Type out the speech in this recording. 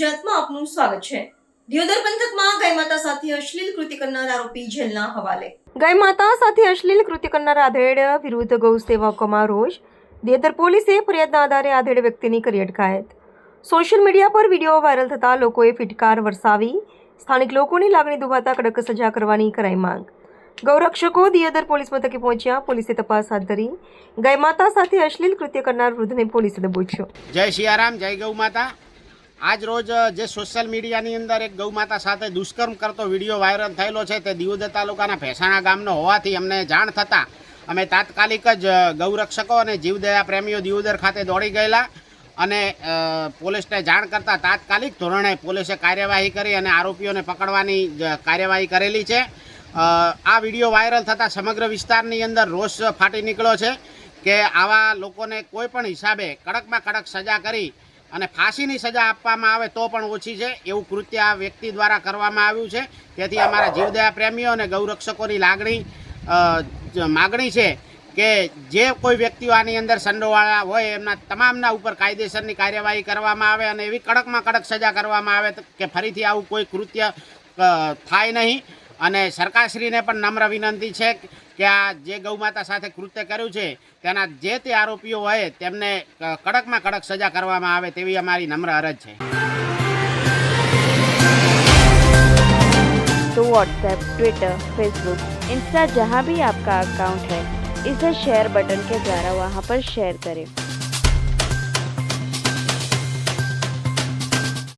ગુજરાતમાં આપનું સ્વાગત છે। દિયોદર પંથકમાં ગાય માતા સાથે અશ્લીલ કૃત્ય કરનાર આરોપી જેલના હવાલે। ગાય માતા સાથે અશ્લીલ કૃત્ય કરનાર આધેડ વિરુદ્ધ ગૌ સેવકોમાં રોષ। દિયોદર પોલીસે ફરિયાદના આધારે આધેડ વ્યક્તિની કરી અટકાયત। સોશિયલ મીડિયા પર વિડીયો વાયરલ થતા લોકોએ ફિટકાર વરસાવી સ્થાનિક લોકોની લાગણી દુભાતા કડક સજા કરવાની કરાઈ માંગ। ગૌરક્ષકો દિયોદર પોલીસ મથકે પહોંચ્યા। પોલીસે તપાસ હાથ ધરી ગાય માતા સાથે અશ્લીલ કૃત્ય કરનાર વૃદ્ધને પોલીસે દબોચ્યો। જય સિયારામ, જય ગૌ માતા। આજ રોજ જે સોશિયલ મીડિયાની અંદર એક ગૌ માતા સાથે દુષ્કર્મ કરતો વિડીયો વાયરલ થયેલો છે તે દિયોદર તાલુકાના ભેસાણા ગામનો હોવાથી અમને જાણ થતાં અમે તાત્કાલિક જ ગૌરક્ષકો અને જીવદયા પ્રેમીઓ દિયોદર ખાતે દોડી ગયેલા અને પોલીસને જાણ કરતાં તાત્કાલિક ધોરણે પોલીસે કાર્યવાહી કરી અને આરોપીઓને પકડવાની કાર્યવાહી કરેલી છે। આ વિડીયો વાયરલ થતાં સમગ્ર વિસ્તારની અંદર રોષ ફાટી નીકળ્યો છે કે આવા લોકોને કોઈ પણ હિસાબે કડકમાં કડક સજા કરી અને ફાંસીની સજા આપવામાં આવે તો પણ ઓછી છે એવું કૃત્ય આ વ્યક્તિ દ્વારા કરવામાં આવ્યું છે। તેથી અમારા જીવદયા પ્રેમીઓ અને ગૌરક્ષકોની માગણી છે કે જે કોઈ વ્યક્તિઓ આની અંદર સંડોવાળા હોય એમના તમામના ઉપર કાયદેસરની કાર્યવાહી કરવામાં આવે અને એવી કડકમાં કડક સજા કરવામાં આવે કે ફરીથી આવું કોઈ કૃત્ય થાય નહીં। અને સરકારશ્રીને પણ નમ્ર વિનંતી છે કે આ જે ગૌમાતા સાથે કૃત્ય કર્યું છે તેના જે તે આરોપીઓ હોય તેમને કડકમાં કડક સજા કરવામાં આવે તેવી અમારી નમ્ર અરજ છે। तो व्हाट्सएप, ट्विटर, फेसबुक, इंस्टा जहाँ भी आपका अकाउंट है इसे शेयर बटन के द्वारा वहाँ पर शेयर करें।